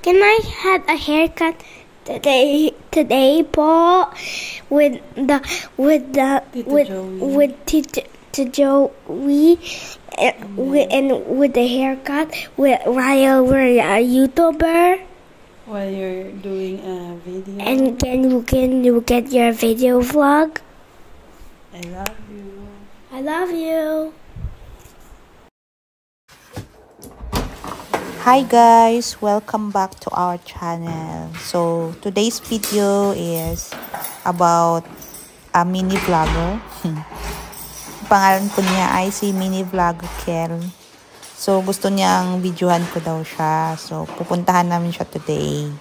Can I have a haircut today, Paul? With Tita Joey and with the haircut while we're a YouTuber. While you're doing a video. And can you get your video vlog? I love you. I love you. Hi guys, welcome back to our channel. So today's video is about a mini vlogger. Pangalan po niya ay si mini vlogger Kel. So gusto niyang videohan ko daw siya. So pupuntahan namin siya today.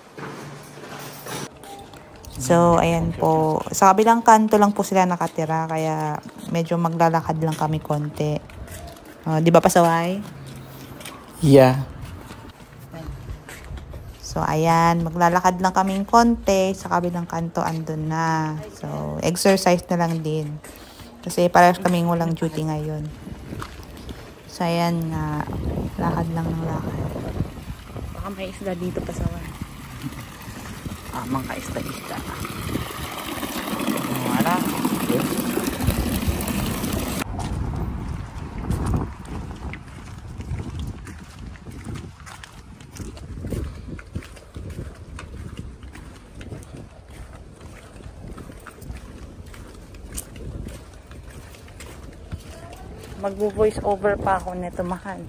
So ayan po, sa kabilang kanto lang po sila nakatira, kaya medyo maglalakad lang kami konti. Di ba pasaway? Yeah. So, ayan. Maglalakad lang kaming konti. Sa kabilang kanto, andun na. So, exercise na lang din. Kasi parehas kaming walang duty ngayon. So, ayan nga. Lakad lang ng lakad. Baka may isda dito pa sa wala. Mga isda-isda. Wala. Magvo-voice over pa ako nito, mahal.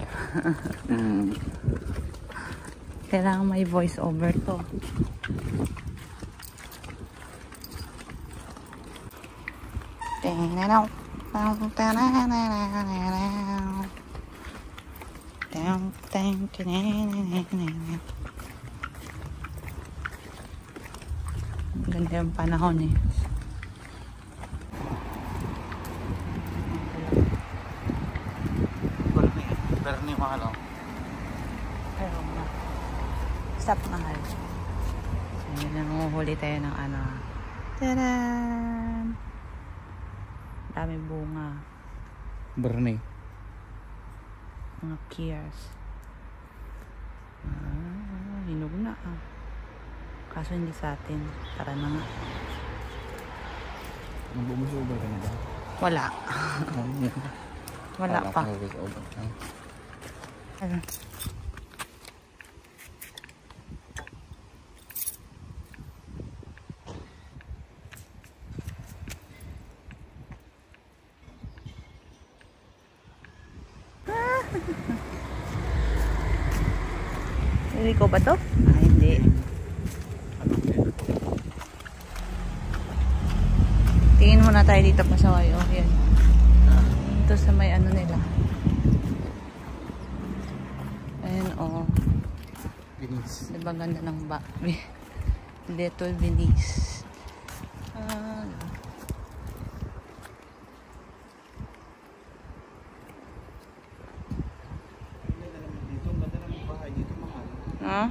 Kailangan may voice over to. Ganda yung panahon eh. Bernie mahal. Ayun na. Stop, mahal. So, yun, nanguhuli tayo ng ano. Tadaan! Dami bunga. Bernie. Mga pears. Hinog na ah. Kaso hindi sa atin. Tara na nga. Nagbubusover ka na ba? Wala. Wala pa. Hindi ko ba to? Hindi. Tingin muna tayo dito pa sa wayo. Yan. Ito sa may ano nila. Ayan o. Venice. Diba ganda ng Little Venice. Ha?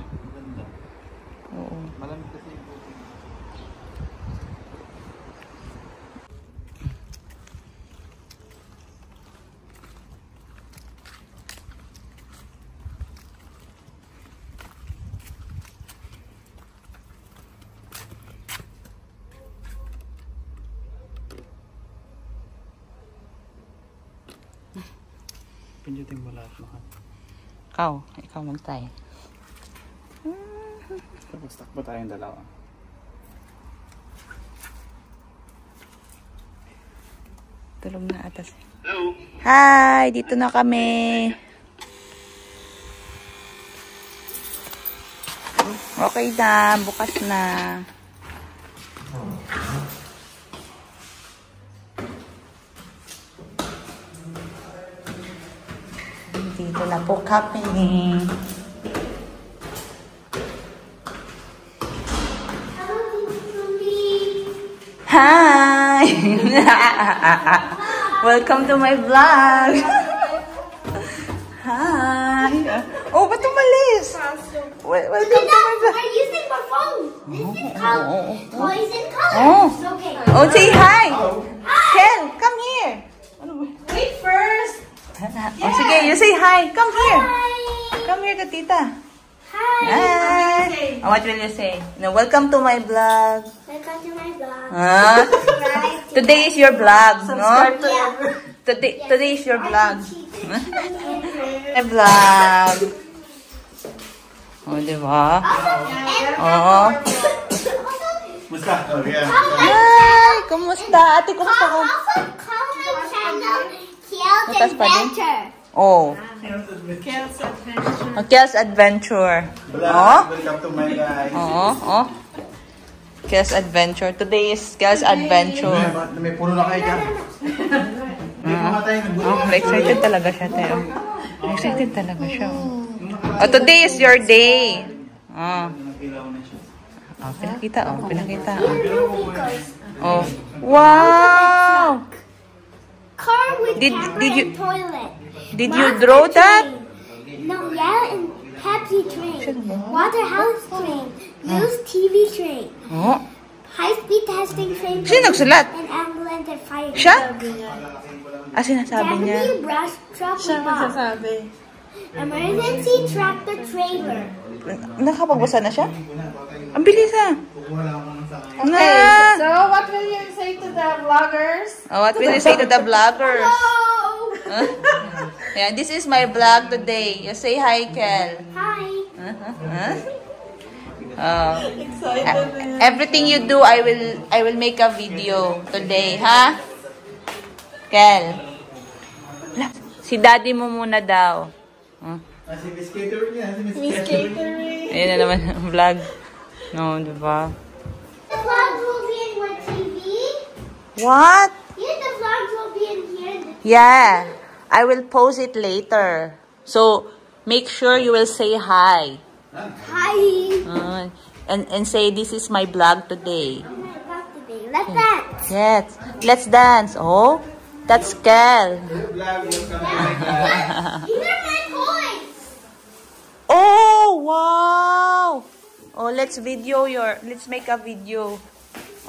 Oo. Malamig kasi yung buti. Pindutin mo lahat, mahal. Ikaw mag-try. Tapos takbo tayong dalawa. Tulog na atas. Hello! Hi! Dito na kami. Okay na. Bukas na. Dito na po kami. Hi! Welcome to my vlog! Hi! Oh, ba't umalis? Welcome to my vlog! I'm using my phone. This is called Toys and Colors. Oh. Okay. Oh, say hi! Ken, come here! Wait first! Oh, sige, you say hi. Come here. Hi. Come here to tita. Hi. Hi. What will you say? No, welcome to my vlog. Welcome to my vlog. Huh? Today is your vlog, no? Yeah. Today is your vlog. My vlog. Oh, diba? Oh. Musta? Oh, yeah. Hi! Kumusta? Ate, kumusta ka? Also, call my channel Kiel's Butas pa din? Adventure. Oh. Kiel's Adventure. Oh? Welcome to my guys. Oh. Kiel's Adventure. Today is Kiel's Adventure. May puno na kayo dyan. Excited talaga siya, Teo. Excited talaga siya. Oh, today is your day. Oh. Oh, pinakita. Oh. Wow! Car with Did camera you- and toilet. Did you Monster draw that? train. No, yeah, and Pepsi train. Water house train. Used TV train. Oh. High-speed testing train. Sino nagsulat? And ambulance and fire. Siya? Ah, sinasabi niya. Deputy brush truck Siya with dog. magsasabi. Emergency tractor trailer. Nakapagbasa na siya? Ang bilis ah. Okay, Ah. so what will you say to the vloggers? Oh, what will you say to the vloggers? Oh! Yeah, this is my vlog today. You say hi, Kel. Hi. Everything you do, I will make a video today, ha? Kel. Si daddy mo muna daw. Si Miss Catering niya. Si Miss Catering. Ayun na naman ang vlog. No, diba? The vlogs will be in what TV? What? Yeah, the vlogs will be in here. Yeah. I will post it later. So, make sure you will say hi. Hi. And say, this is my vlog today. Oh my God, today. Let's dance. Yes. Let's dance. Oh, that's Kel. These are my toys. Oh, wow. Oh, let's make a video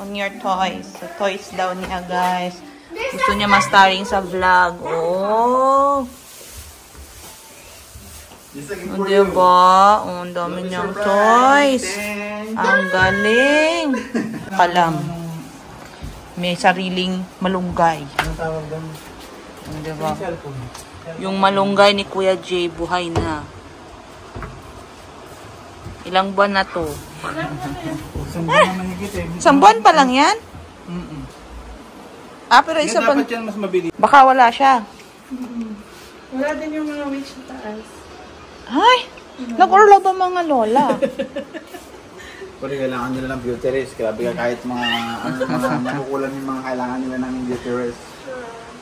on your toys. So, toys daw niya, guys. Gusto niya ma-starring sa vlog. Oh. O, diba? Oh, ang dami niyang toys. Ang galing. Kalam. May sariling malunggay. Anong tawag doon? O, diba? Yung malunggay ni Kuya Jay, buhay na. Ilang buwan na to? Isang buwan na mahigit eh. Isang buwan pa lang yan? Ah, pero isa pa. Dapat yan mas mabilis. Baka wala siya. Wala din yung mga witch sa taas. Ay, nag-orla ba mga lola? Pero kailangan nila ng beauty rest. Grabe ka kahit mga nakukulan yung mga kailangan nila ng beauty rest.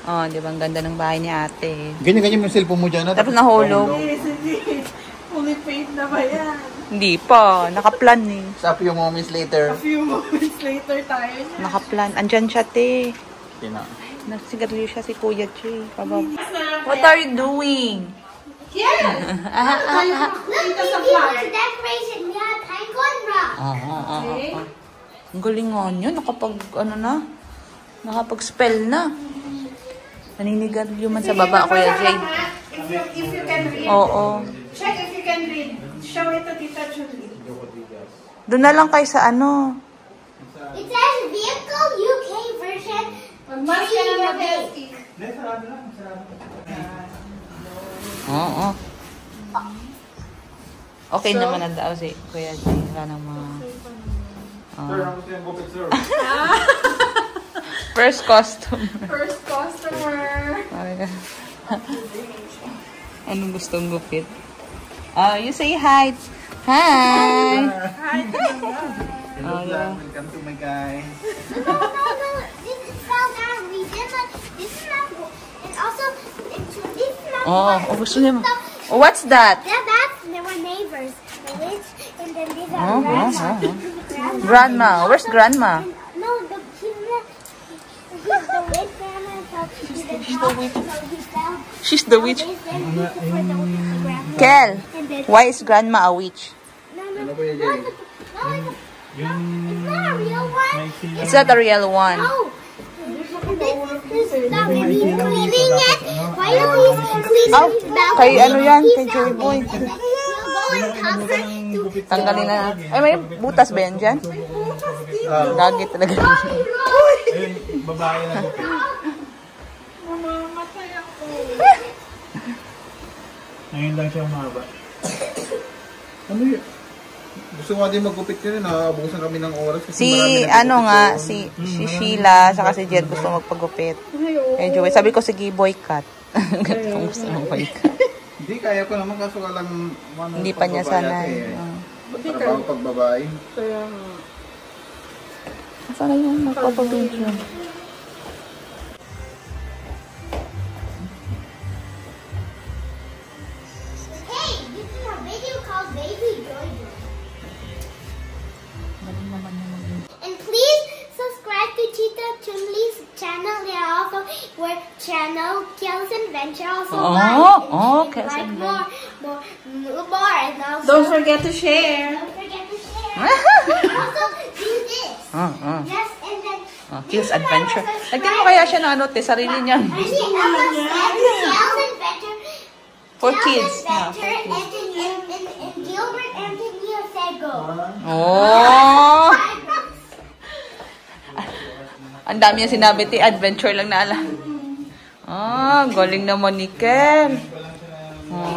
Oh, di ba? Ang ganda ng bahay ni ate. Ganyan-ganyan yung cellphone mo dyan. Tapos nahulog. Hindi. Fully paid na ba yan? Hindi pa. Nakaplan eh. Sa few moments later. A few moments later tayo niya. Nakaplan. Andyan siya, te. Nagsigarilyo siya si Kuya Jay. What are you doing? Look, these are decoration. We have penguin rock. Ang galing nga niya. Nakapag-spell na. Naninigarilyo man sa baba, Kuya Jay. If you can read. Oo. Check if you can read. Show it to Tita Julie. Doon na lang kayo sa ano. It says vehicle UK version. Mas ka na mag-escape. Oo. Okay naman na daw si Kuya Jay. Wala nang mga... First customer. First customer. Anong gustong gupit? You say hi. Hi. Hello, welcome to my guys. No. This is fell down. We did not. This is not. And also, this is not. Gusto niya. What's that? That's they were neighbors. The witch, and then these are grandma. Grandma. Where's grandma? No, he's the witch grandma. So she's the witch. So he fell. She's the witch. Then he took for the grandma. Kel, why is grandma a witch? No. It's not a real one. It's not a real one. No. This is not maybe cleaning it. Why are we cleaning please Aw, bow kay for ano me. yan? Please Kay Joey bow Boy. for me. We'll go and help her to Tanggalin na. Ay, may butas ba yan dyan? Gagi talaga. Ayun, babae na gupit. Mamamatay ako. Ngayon lang siya umaba. Ano yun? Gusto ko din magupit yun, nakakabukasan kami ng oras. Kasi marami na Ano nga, si Sheila, saka si Jed gusto magpagupit. Kay Joey, sabi ko, sige, boycott. Ganun gusto mo boycott. Hindi, kaya ko naman kaso ka lang Hindi pa niya sanay. Trabaho pagbabae. Kaya nga. Sana yung magpapabidyo. Hey, this is a video called Baby Jojo. And please subscribe to Tita Chumli's channel. They also were channel Kels Adventure also Kels like Adventure. more and also Don't forget to share. don't forget to share. Also do this. Yes, and then Kels Adventure. Lagyan mo kaya siya na ano, te, sarili niya. I see Kels Adventure. For Kels kids. Adventure and Gilbert Anthony Osego. Oh! Ang dami yung sinabi, te. Adventure lang na alam. Galing naman ni Ken.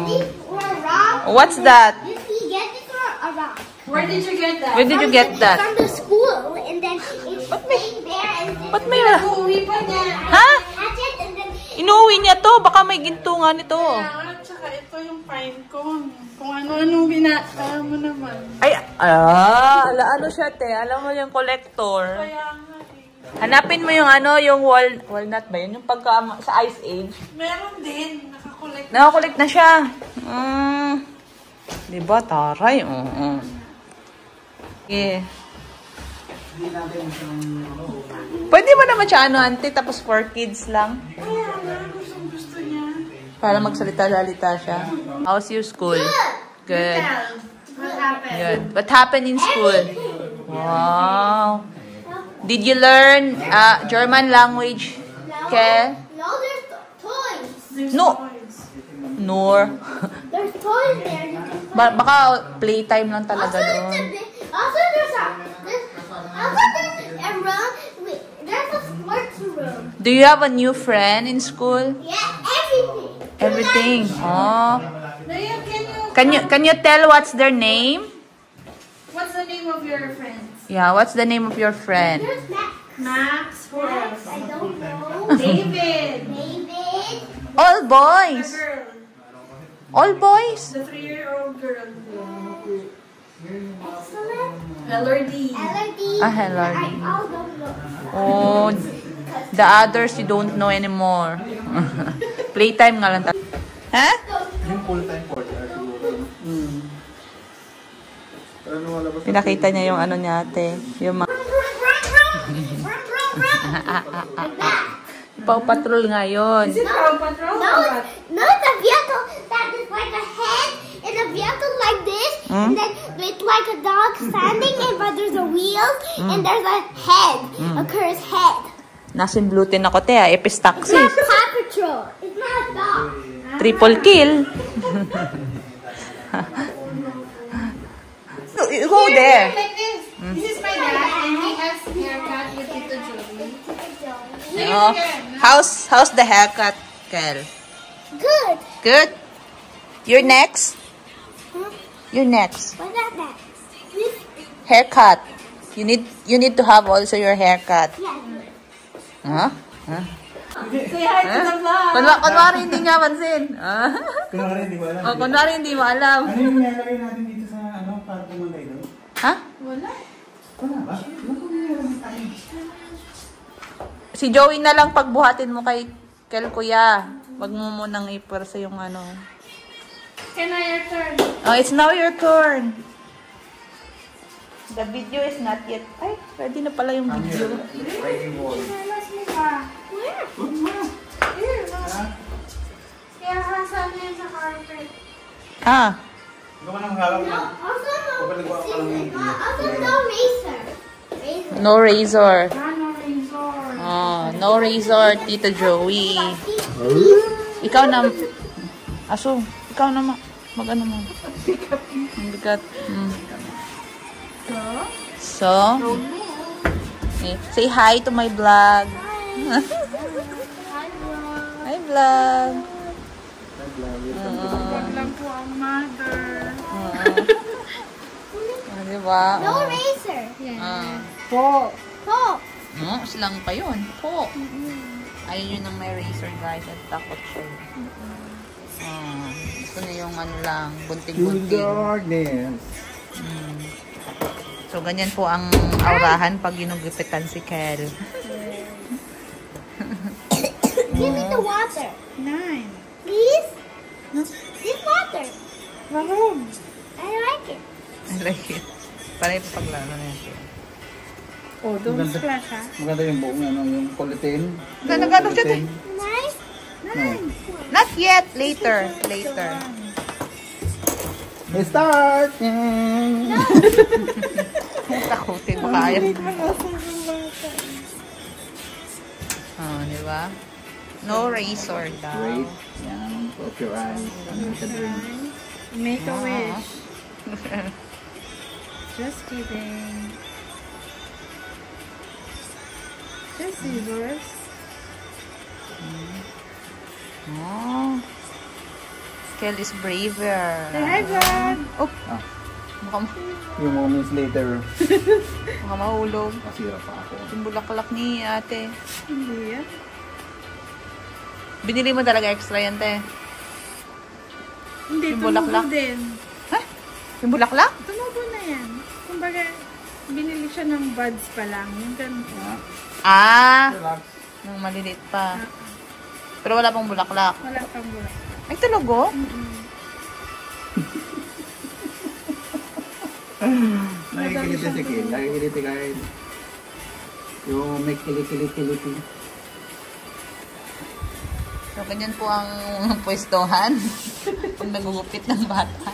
These were rock. What's that? Did he get it or a rock? Where did you get that? Where did you get that? From the school, and then it's staying there, and then Ba't may... Uwi pa niya. Ha? catch it, and then Inuwi niya to. Baka may gintungan ito. At saka ito yung pine cone. Kung ano-anong binata mo naman. Ay, ano siya, te. Alam mo yung collector. Kaya nga eh. Hanapin mo yung ano, yung walnut ba yun? Yung pagka sa Ice Age. Meron din. Nakakolect. Nakakulit na siya. Diba, taray? Yeah. Pwede mo naman siya ano, ante, tapos for kids lang. Kaya nga. Gusto niya. Para magsalita-salita siya. How's your school? Good. What happened? Good. What happened in school? Wow. Did you learn German language? Kel? no, there's toys. There's No. toys. Nor. There's toys there. You can play. Baka playtime lang talaga Also, doon. also there's a room. There's a sports room. Do you have a new friend in school? Yeah, everything. Everything. Oh. Can you... Can you tell what's their name? What's the name of your friends? Yeah, what's the name of your friend? There's Max. Max. Who Max, else? I don't know. David. David. All The boys. girl. All boys. The 3-year-old girl. Excellent. LRD. LRD. LRD. I all don't know. Oh, the others you don't know anymore. Playtime nga lang. Ha? Yung full-time course, siguro. Pero nung wala ba sa... Pinakita niya yung ano niya ate. Yung mga... Paw Patrol nga yun. Is it Paw Patrol? No, it's a vehicle that is like a head and a vehicle like this, and then it's like a dog standing, and but there's a wheels and there's a head, a cursed head. Nasimblutin ako te, It's epistaxis. not Paw Patrol. It's not a dog. Triple kill. You go there. Like this. This is my dad, and he has haircut with Tito Joey. Oh, how's the haircut, Kel? Good. Good? You're next? You're next. What's that? This, Haircut. You need to have also your haircut. yeah. Huh? Say hi to the vlog. Kunwari hindi niya pansin. Kunwari, hindi ko alam. O, kunwari hindi mo alam. Ano yung nilalagay natin dito sa para pumunta ito? Ha? Wala. Wala ba? Ano kung nilalagay tayo? Si Joey na lang pagbuhatin mo kay Kel Kuya. Wag mo munang ipersa yung ano. Can I your turn? Oh, it's now your turn. The video is not yet. Ay, ready na pala yung video. Writing wall. Let's move on. Where? Here, no. Kaya kasama yan sa carpet. Ah, Gawa ng hawak No, na. also Kapalik ko ang also no razor. Razor. no razor. Ano, razor. Oh, no razor, Tita Joey. Ikaw na. Aso, ikaw naman. Mag-ano mo. Ang bigat. So, say hi to my vlog. Hi, vlog. Wag lang po ang mother. Diba? No razor. Po. Po. Silang pa yun. Po. Ayun yun ang may razor, guys. At takot siya. Gusto niya yung ano lang, bunting-bunting. So, ganyan po ang aurahan pag ginugupitan si Kel. Give me the water. 9. Please? This water. Maroon. I like it. I like it. Para ito paglaro na yun. Oh, don't splash ha. Maganda yung buong ano, yung kulitin. Nagano siya to? Nice. Not yet. Later. Later. Start! Takutin mo kaya. Diba? No razor daw. Great. Yan. Close your eyes. Make a wish. Just kidding. Just scissors. Kel is braver. Say hi, God. Oh. Mukhang Yung moments later, mahulog. masira pa ako. Yung bulaklak ni ate. Hindi yan. Binili mo talaga extra yan, te. Hindi, Yung tumubo bulaklak? din. Ha? Yung bulaklak? Tumubo na yan. Kumbaga, binili siya ng buds pa lang. Yung ganito. Relax. Nung maliliit pa. Pero wala pang bulaklak. Wala pang bulaklak. Ay, talaga? Nakikiliti si Kim. Nakikiliti kahit yung may kiliti. So, ganyan po ang pwestohan. Pag nagugupit ng bata.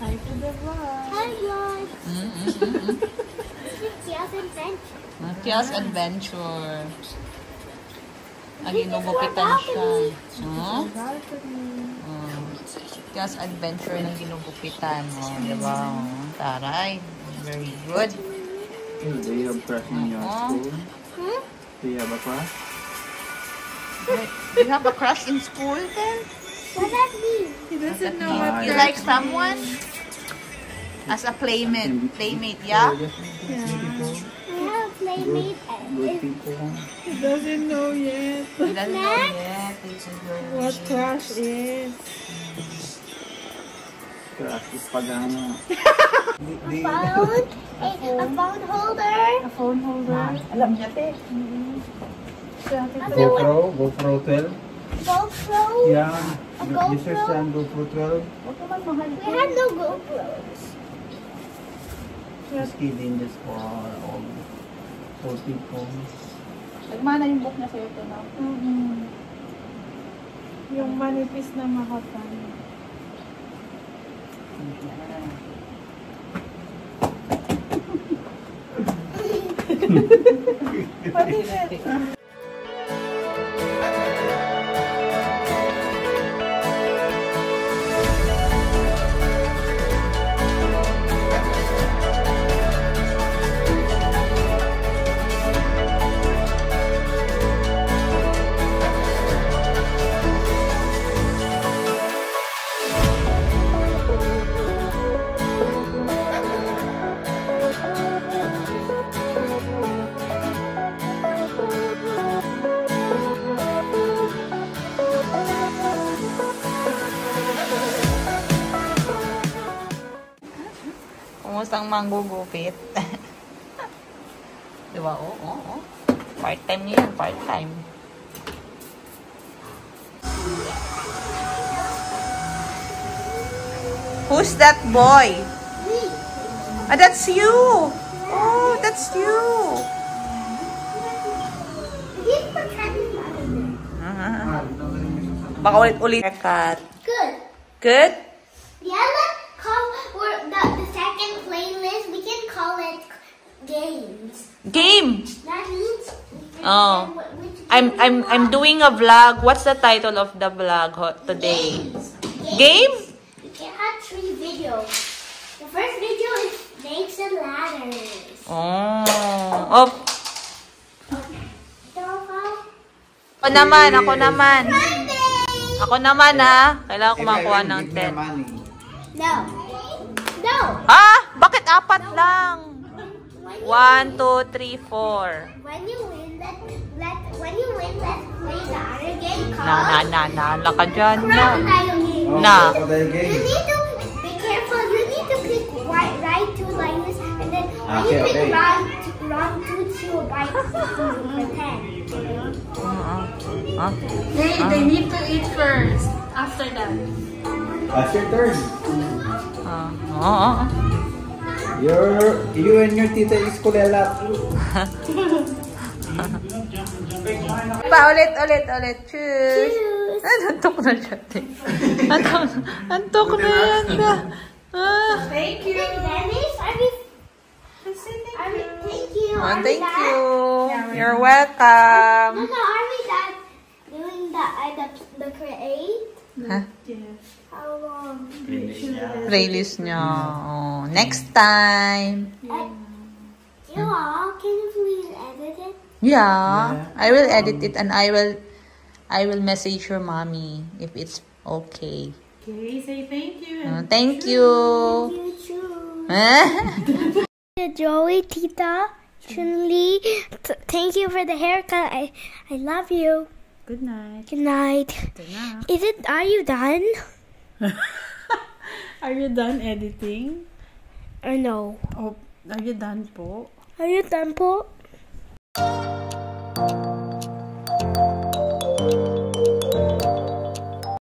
Hi to the vlog. Hi, guys. Yes, and French. Kia's Adventure. Ang ginugupitan siya. Kia's Adventure ng ginugupitan. Diba? Taray. Very good. Do you have crush in your school? Do you have a crush? You have a crush in school then? What does that mean? He doesn't know what You like someone? As a playmate, yeah? I have a playmate. Good people. he doesn't know yet He doesn't know yet. what crush is. Crush is pagano. A phone holder. A phone holder. Alam niya, te. GoPro 12. GoPro. Yeah. A GoPro? You search on GoPro 12. We had no GoPros. Just kidding, just for old people. Nagmana yung book niya sa'yo, te, no? Yung manipis na mahatan. What is it? Kumusang manggugupit. Diba? Oo. Part-time niya yan. Part-time. Who's that boy? Ah, that's you! Oh, that's you! He's pretending. Baka ulit-ulit. Haircut. Good. Good? Yeah, let's call the second playlist. We can call it games. Game! That means Oh. Which I'm doing a vlog. What's the title of the vlog today? Game? You can have 3 videos. The first video is snakes and ladders. Oh. Don't Ako naman. Ako naman ha. Kailangan ko makuha ng 10. No. No. Ah! Bakit 4 lang? 1, 2, 3, 4. When you win, let's play the other game called Nala ka dyan na. Crocodile game. Na. You need to be careful. You need to click right to like this, and then when you click wrong to right to pretend. They need to eat first. After that. That's your turn. Oo. You and your tita is kulela. Ulit. Choose. Antok na siya. Antok na yan. Thank you. Dennis, thank you. Oh, thank you. You're welcome. No, are we done doing the create? Huh? How long? Playlist niya. Oh, next time. Can you please edit it? Yeah, I will edit it and I will message your mommy if it's okay. Okay, say thank you. Thank you. You too. Joey, Tita, Chun-Li, thank you for the haircut. I love you. Good night. Good night. Are you done? Are you done editing? Or no? Oh, are you done po? Are you done po?